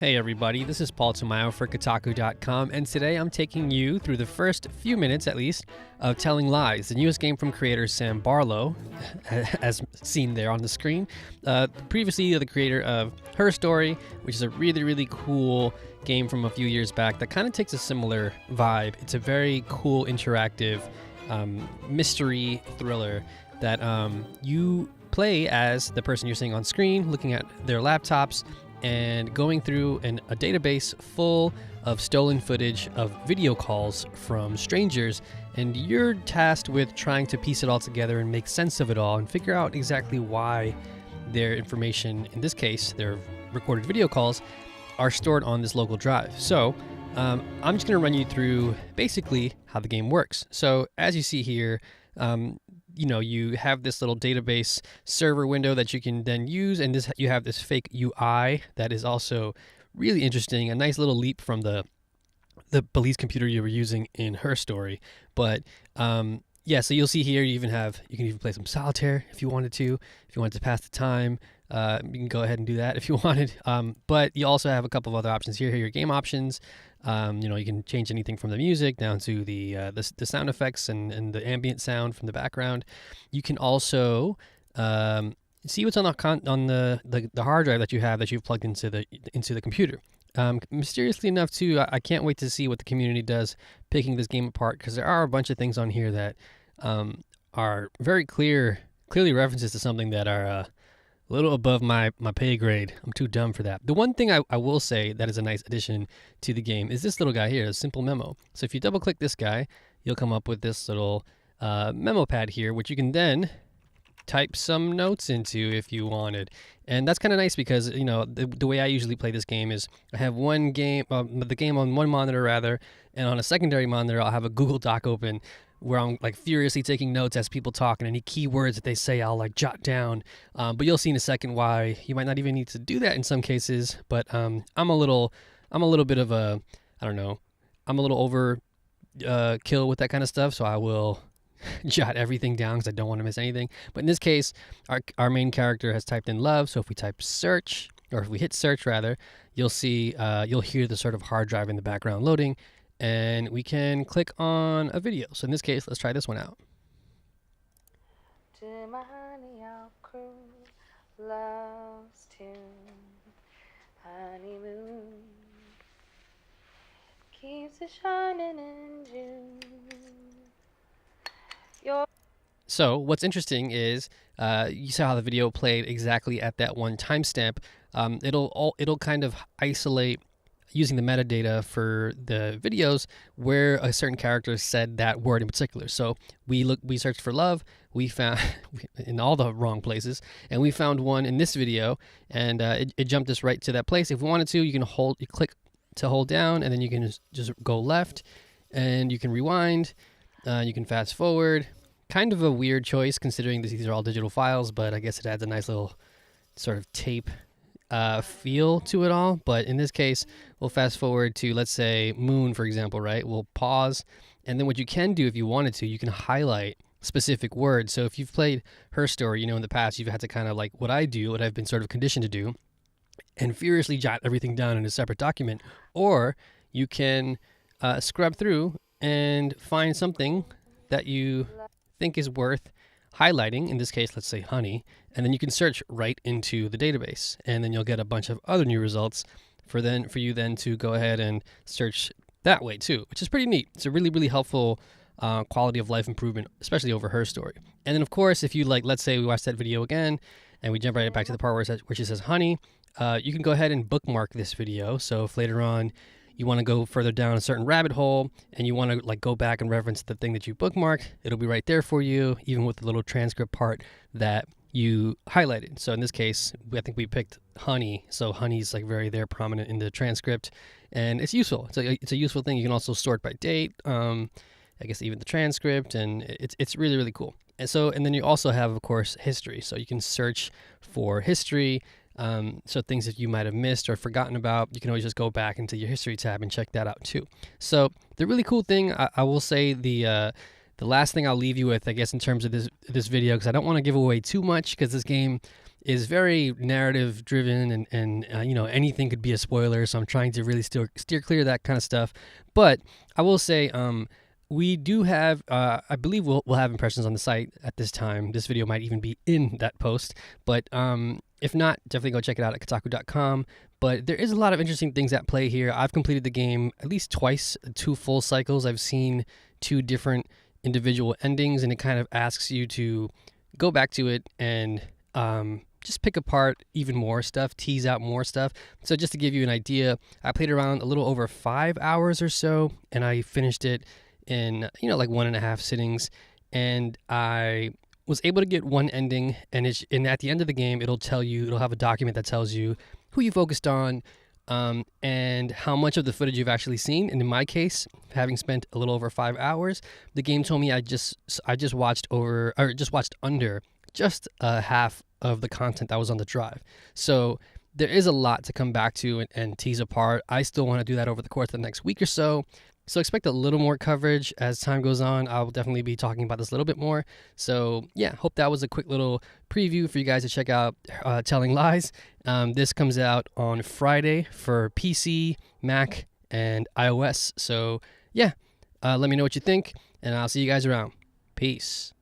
Hey everybody, this is Paul Tamayo for Kotaku.com, and today I'm taking you through the first few minutes, at least, of Telling Lies, the newest game from creator Sam Barlow, as seen there on the screen. Previously, the creator of Her Story, which is a really cool game from a few years back that kind of takes a similar vibe. It's a very cool, interactive mystery thriller that you play as the person you're seeing on screen, looking at their laptops, and going through a database full of stolen footage of video calls from strangers, and you're tasked with trying to piece it all together and make sense of it all and figure out exactly why their information, in this case their recorded video calls, are stored on this local drive. So I'm just going to run you through basically how the game works. So as you see here, you have this little database server window that you can then use, and you have this fake UI that is also really interesting, a nice little leap from the police computer you were using in Her Story. But yeah, so you'll see here you can even play some solitaire if you wanted to pass the time. You can go ahead and do that if you wanted. But you also have a couple of other options here. Here are your game options. You can change anything from the music down to the sound effects and the ambient sound from the background. You can also see what's on the hard drive that you've plugged into the computer. Mysteriously enough, too, I can't wait to see what the community does picking this game apart, because there are a bunch of things on here that are very clearly references to something that are a little above my pay grade. I'm too dumb for that. The one thing I will say that is a nice addition to the game is this little guy here, a simple memo. So if you double click this guy, you'll come up with this little memo pad here, which you can then type some notes into if you wanted. And that's kind of nice because, the way I usually play this game is I have the game on one monitor rather, and on a secondary monitor I'll have a Google Doc open where I'm like furiously taking notes as people talk, and any keywords that they say I'll like jot down. But you'll see in a second why you might not even need to do that in some cases. But I'm a little bit of a, I don't know, I'm a little over kill with that kind of stuff, so I will jot everything down because I don't want to miss anything. But in this case, our main character has typed in love, so if we type search, or if we hit search rather, you'll see you'll hear the sort of hard drive in the background loading, and we can click on a video. So in this case, let's try this one out. To my honey, I'll cruise, love's tune, honeymoon, keeps it shining in June. So what's interesting is you saw how the video played exactly at that one timestamp. It'll kind of isolate, using the metadata for the videos, where a certain character said that word in particular. So we searched for love, we found in all the wrong places, and we found one in this video, and it jumped us right to that place. If we wanted to, you click to hold down, and then you can just go left, and you can rewind, you can fast forward. Kind of a weird choice considering these are all digital files, but I guess it adds a nice little sort of tape feel to it all. But in this case, we'll fast forward to, let's say, moon, for example, right? We'll pause, and then what you can do if you wanted to, you can highlight specific words. So if you've played Her Story, in the past, you've had to kind of like what I've been sort of conditioned to do, and furiously jot everything down in a separate document. Or you can scrub through and find something that you think is worth highlighting. In this case, let's say honey, and then you can search right into the database, and then you'll get a bunch of other new results for you then to go ahead and search that way too, which is pretty neat. It's a really helpful quality of life improvement, especially over Her Story. And then of course, if you let's say we watch that video again and we jump right back to the part where she says honey, you can go ahead and bookmark this video. So if later on you want to go further down a certain rabbit hole and you want to go back and reference the thing that you bookmarked, it'll be right there for you, even with the little transcript part that you highlighted. So in this case, I think we picked honey, so honey's very there prominent in the transcript, and it's useful. It's a useful thing. You can also sort by date, I guess even the transcript, and it's really cool. And then you also have, of course, history. So you can search for history. So things that you might have missed or forgotten about, you can always just go back into your history tab and check that out too. So the really cool thing, I will say, the last thing I'll leave you with, I guess, in terms of this video, because I don't want to give away too much, because this game is very narrative driven, and anything could be a spoiler. So I'm trying to really steer clear of that kind of stuff. But I will say, we do have, I believe we'll have impressions on the site at this time. This video might even be in that post. But if not, definitely go check it out at Kotaku.com. But there is a lot of interesting things at play here. I've completed the game at least twice, 2 full cycles. I've seen 2 different individual endings, and it kind of asks you to go back to it and just pick apart even more stuff, tease out more stuff. So just to give you an idea, I played around a little over 5 hours or so, and I finished it in like 1.5 sittings, and I was able to get one ending. And at the end of the game, it'll have a document that tells you who you focused on, and how much of the footage you've actually seen. And in my case, having spent a little over 5 hours, the game told me I just watched under just half of the content that was on the drive. So there is a lot to come back to and tease apart. I still want to do that over the course of the next week or so. So expect a little more coverage as time goes on. I will definitely be talking about this a little bit more. So yeah, hope that was a quick little preview for you guys to check out Telling Lies. This comes out on Friday for PC, Mac, and iOS. So yeah, let me know what you think, and I'll see you guys around. Peace.